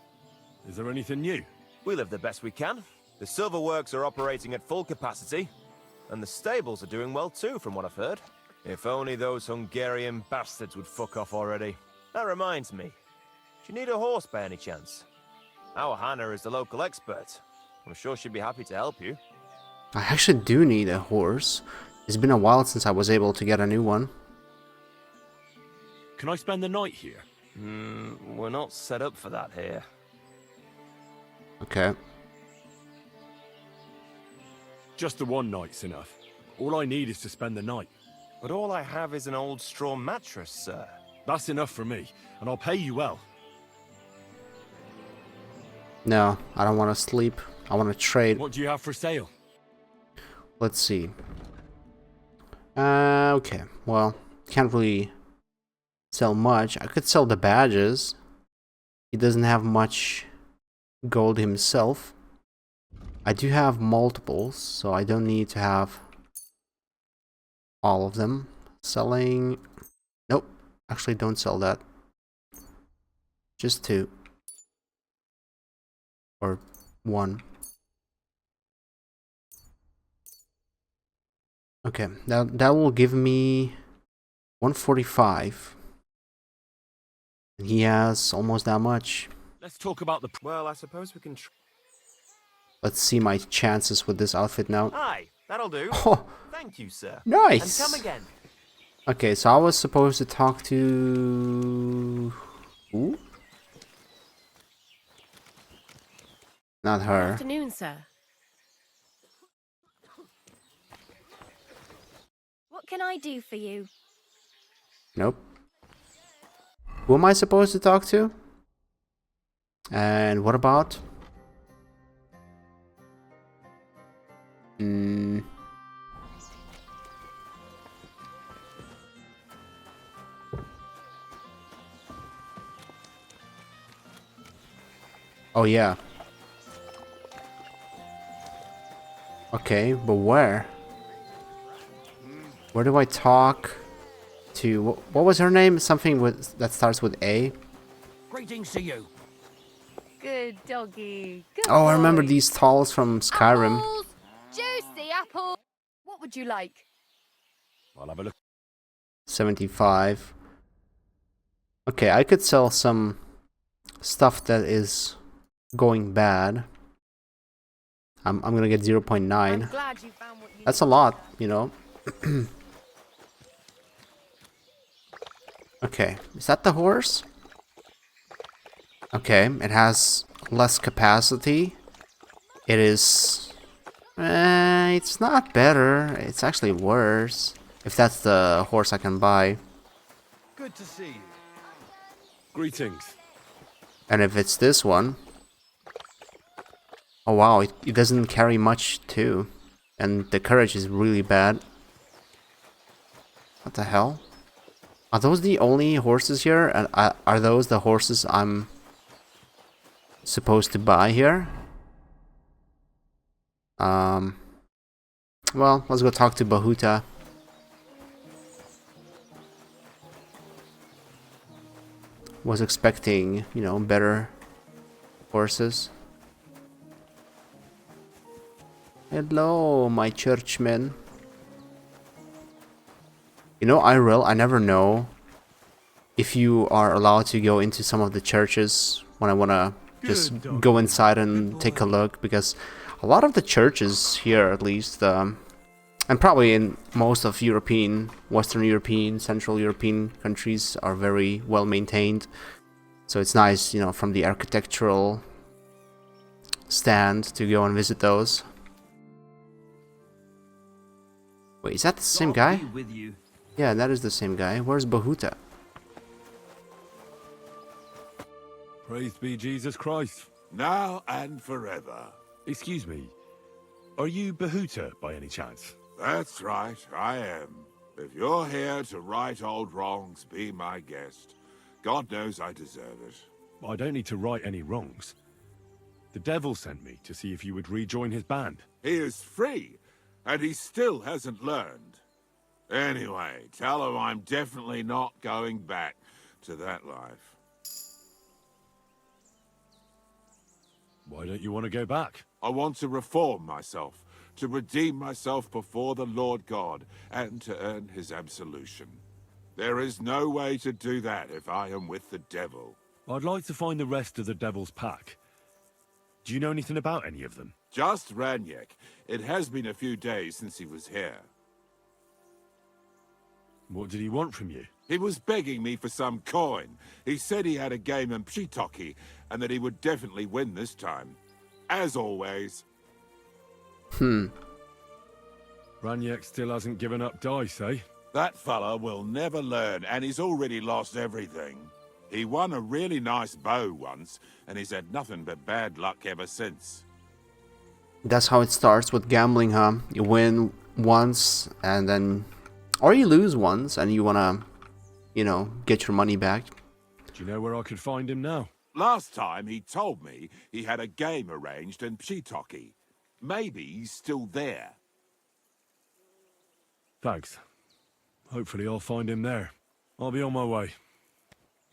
Is there anything new? We live the best we can. The silver works are operating at full capacity, and the stables are doing well too, from what I've heard. If only those Hungarian bastards would fuck off already. That reminds me. Do you need a horse by any chance? Our Hannah is the local expert. I'm sure she'd be happy to help you. I actually do need a horse. It's been a while since I was able to get a new one. Can I spend the night here? We're not set up for that here. Okay. Just the one night's enough. All I need is to spend the night. But all I have is an old straw mattress, sir. That's enough for me, and I'll pay you well. No, I don't want to sleep. I want to trade. What do you have for sale? Let's see. Okay. Well, can't really sell much. I could sell the badges. He doesn't have much gold himself. I do have multiples, so I don't need to have all of them. Selling... Nope. Actually, don't sell that. Just 2. Or 1. Okay, that will give me 145. He has almost that much. Let's talk about the... Well, I suppose we can... Let's see my chances with this outfit now. Aye, that'll do. Oh, thank you, sir. nice. And come again. Okay, so I was supposed to talk to... Who? Not her. Afternoon, sir. What can I do for you? Nope. Who am I supposed to talk to? And what about? Oh yeah. Okay, but where? Where do I talk to? What was her name? Something with that starts with A. Greetings to you. Good doggy. Good Oh, I remember boy. these talls from Skyrim. Apples! Juicy apple! What would you like? I'll have a look. 75. Okay, I could sell some stuff that is going bad. I'm gonna get 0.9. I'm glad you found what you That's a lot, you know. Okay, is that the horse? Okay, it has less capacity. It is... it's not better. It's actually worse. If that's the horse I can buy. Good to see you. Greetings. And if it's this one... Oh wow, it doesn't carry much too. And the courage is really bad. What the hell? Are those the only horses here? And are those the horses I'm supposed to buy here? Well, let's go talk to Bahuta. Was expecting, you know, better horses. Hello, my churchmen. You know, I never know if you are allowed to go into some of the churches when I want to just go inside and take a look, because a lot of the churches here, at least, and probably in most of European, Western European, Central European countries, are very well maintained. So it's nice, you know, from the architectural stand to go and visit those. Wait, is that the same guy? With you. Yeah, that is the same guy. Where's Bahuta? Praise be Jesus Christ. Now and forever. Excuse me. Are you Bahuta by any chance? That's right, I am. If you're here to right old wrongs, be my guest. God knows I deserve it. I don't need to right any wrongs. The devil sent me to see if you would rejoin his band. He is free, and he still hasn't learned. Anyway, tell him I'm definitely not going back to that life. Why don't you want to go back? I want to reform myself, to redeem myself before the Lord God, and to earn his absolution. There is no way to do that if I am with the devil. I'd like to find the rest of the devil's pack. Do you know anything about any of them? Just Raniek. It has been a few days since he was here. What did he want from you? He was begging me for some coin. He said he had a game in Pshitoki, and that he would definitely win this time. As always. Raniek still hasn't given up dice, eh? That fella will never learn, and he's already lost everything. He won a really nice bow once, and he's had nothing but bad luck ever since. That's how it starts with gambling, huh? You win once, and then... Or you lose once, and you want to, you know, get your money back. Do you know where I could find him now? Last time he told me he had a game arranged in Pshitoki. Maybe he's still there. Thanks. Hopefully I'll find him there. I'll be on my way.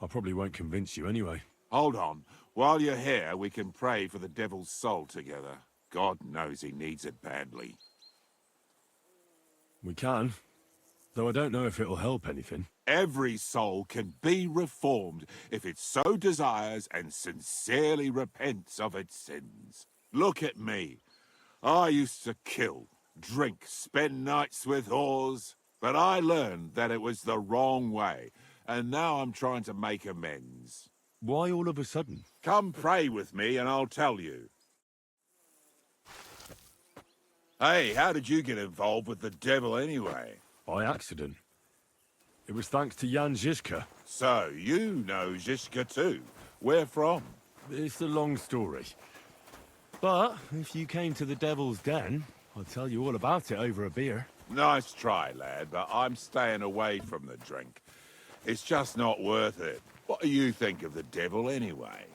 I probably won't convince you anyway. Hold on. While you're here, we can pray for the devil's soul together. God knows he needs it badly. We can. though I don't know if it'll help anything. Every soul can be reformed if it so desires and sincerely repents of its sins. Look at me. I used to kill, drink, spend nights with whores, but I learned that it was the wrong way, and now I'm trying to make amends. Why all of a sudden? Come pray with me and I'll tell you. Hey, how did you get involved with the devil anyway? By accident. It was thanks to Jan Žižka. So, you know Žižka too. Where from? It's a long story. But if you came to the Devil's Den, I'll tell you all about it over a beer. Nice try, lad, but I'm staying away from the drink. It's just not worth it. What do you think of the devil anyway?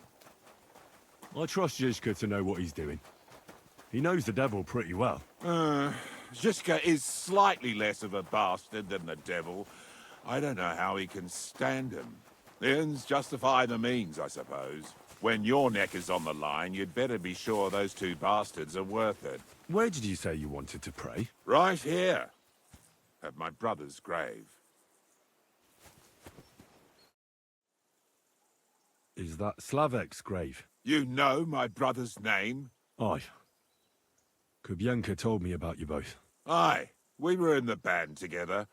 I trust Žižka to know what he's doing. He knows the devil pretty well. Žižka is slightly less of a bastard than the devil. I don't know how he can stand him. The ends justify the means, I suppose. When your neck is on the line, you'd better be sure those two bastards are worth it. Where did you say you wanted to pray? Right here. At my brother's grave. Is that Slavek's grave? You know my brother's name? Aye. Kubienka told me about you both. Aye. We were in the band together,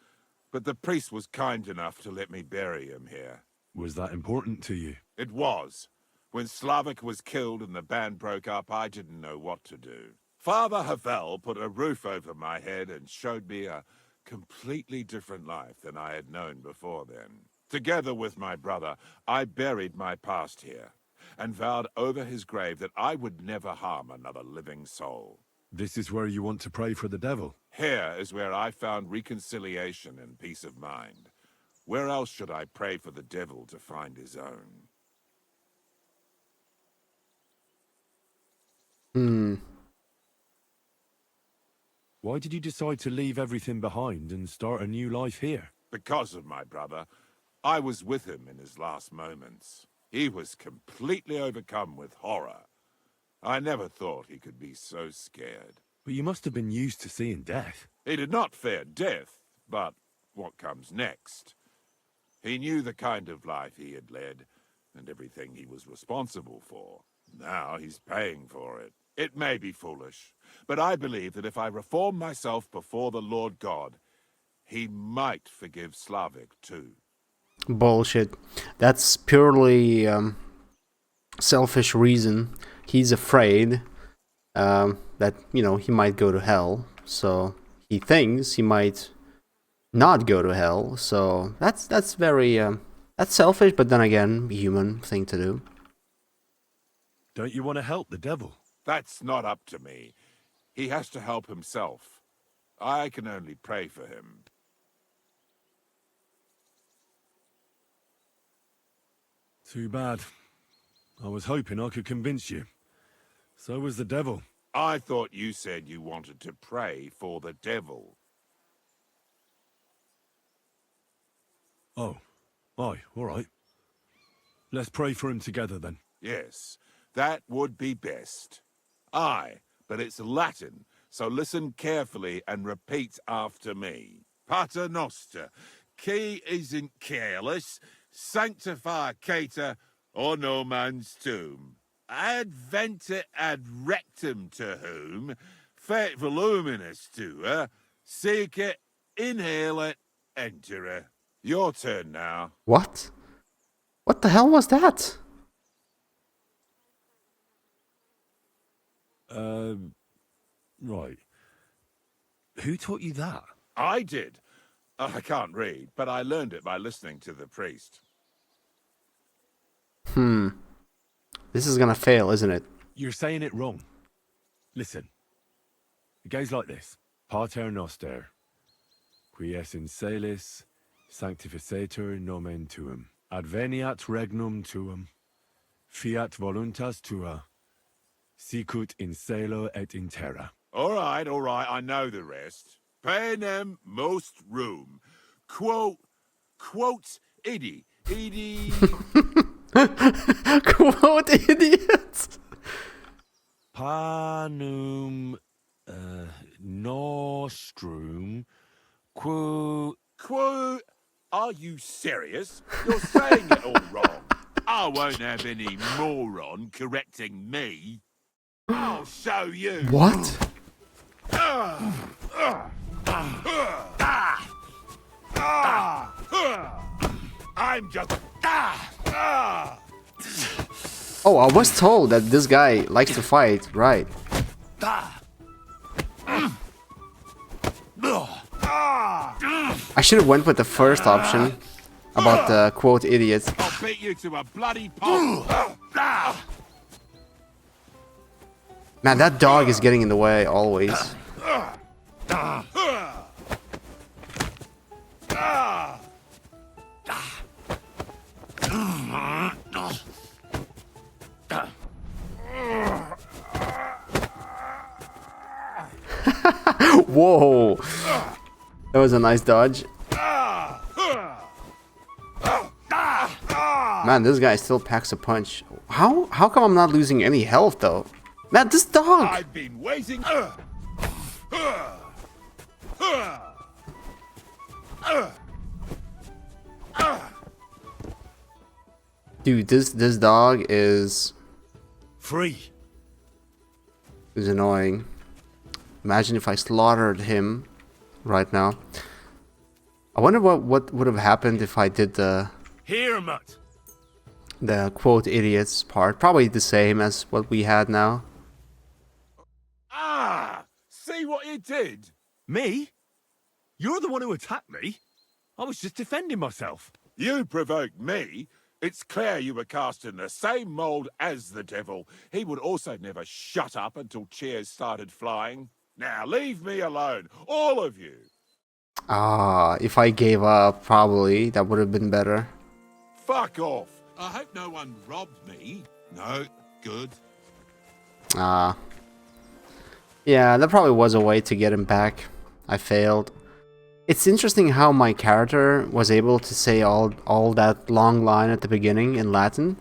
but the priest was kind enough to let me bury him here. Was that important to you? It was. When Slavek was killed and the band broke up, I didn't know what to do. Father Havel put a roof over my head and showed me a completely different life than I had known before then. Together with my brother, I buried my past here and vowed over his grave that I would never harm another living soul. This is where you want to pray for the devil? Here is where I found reconciliation and peace of mind. Where else should I pray for the devil to find his own? Why did you decide to leave everything behind and start a new life here? Because of my brother. I was with him in his last moments. He was completely overcome with horror. I never thought he could be so scared. But you must have been used to seeing death. He did not fear death, but what comes next. He knew the kind of life he had led, and everything he was responsible for. Now he's paying for it. It may be foolish, but I believe that if I reform myself before the Lord God, he might forgive Slavek too. Bullshit. That's purely selfish reason. He's afraid that, you know, he might go to hell. So he thinks he might not go to hell. So that's very that's selfish, but then again, human thing to do. Don't you want to help the devil? That's not up to me. He has to help himself. I can only pray for him. Too bad. I was hoping I could convince you. So was the devil. I thought you said you wanted to pray for the devil. Oh. Aye, all right. Let's pray for him together then. Yes, that would be best. Aye, but it's Latin, so listen carefully and repeat after me. Pater Noster, qui is in careless, sanctificator or no man's tomb. Adventure ad rectum to whom, fet voluminous to her, seek it, inhale it, enter her. Your turn now. What? What the hell was that? Right. Who taught you that? I did. I can't read, but I learned it by listening to the priest. This is gonna fail, isn't it? You're saying it wrong. Listen. It goes like this. Pater Noster, qui es in celis, sanctificetur nomen tuum. Adveniat regnum tuum. Fiat voluntas tua. Sicut in cielo et in terra. All right, I know the rest. Panem most room. Quote idi. Quote idiots. Panum nostrum quo Are you serious? You're saying it all wrong. I won't have any moron correcting me. I'll show you. What? I'm just. Oh, I was told that this guy likes to fight, right? I should have went with the first option about the quote idiots. I'll beat you to a bloody pulp. Man, that dog is getting in the way always. Whoa! That was a nice dodge. Man, this guy still packs a punch. How come I'm not losing any health though? Man, this dog! I've been waiting. Dude, this dog is free. Is annoying. Imagine if I slaughtered him right now. I wonder what would have happened if I did the quote idiots part. Probably the same as what we had now. See what you did? Me? You're the one who attacked me. I was just defending myself. You provoked me. It's clear you were cast in the same mould as the devil. He would also never shut up until cheers started flying. Now leave me alone, all of you. If I gave up, probably that would have been better. Fuck off. I hope no one robbed me. No, good. Yeah, that probably was a way to get him back. I failed. It's interesting how my character was able to say all that long line at the beginning in Latin.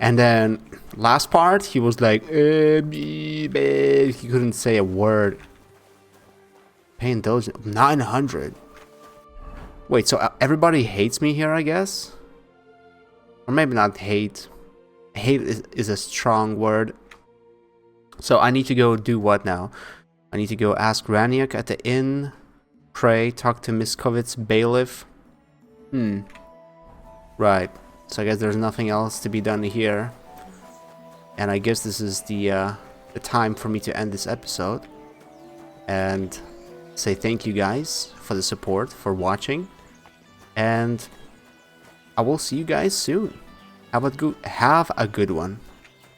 And then last part, he was like, he couldn't say a word. Pay indulgence, 900. Wait, so everybody hates me here, I guess? Or maybe not hate. Hate is a strong word. So I need to go do what now? I need to go ask Raniak at the inn. Pray, talk to Miskovit's bailiff. Right. So I guess there's nothing else to be done here. And I guess this is the time for me to end this episode. And say thank you guys for the support, for watching. And I will see you guys soon. Have a good one.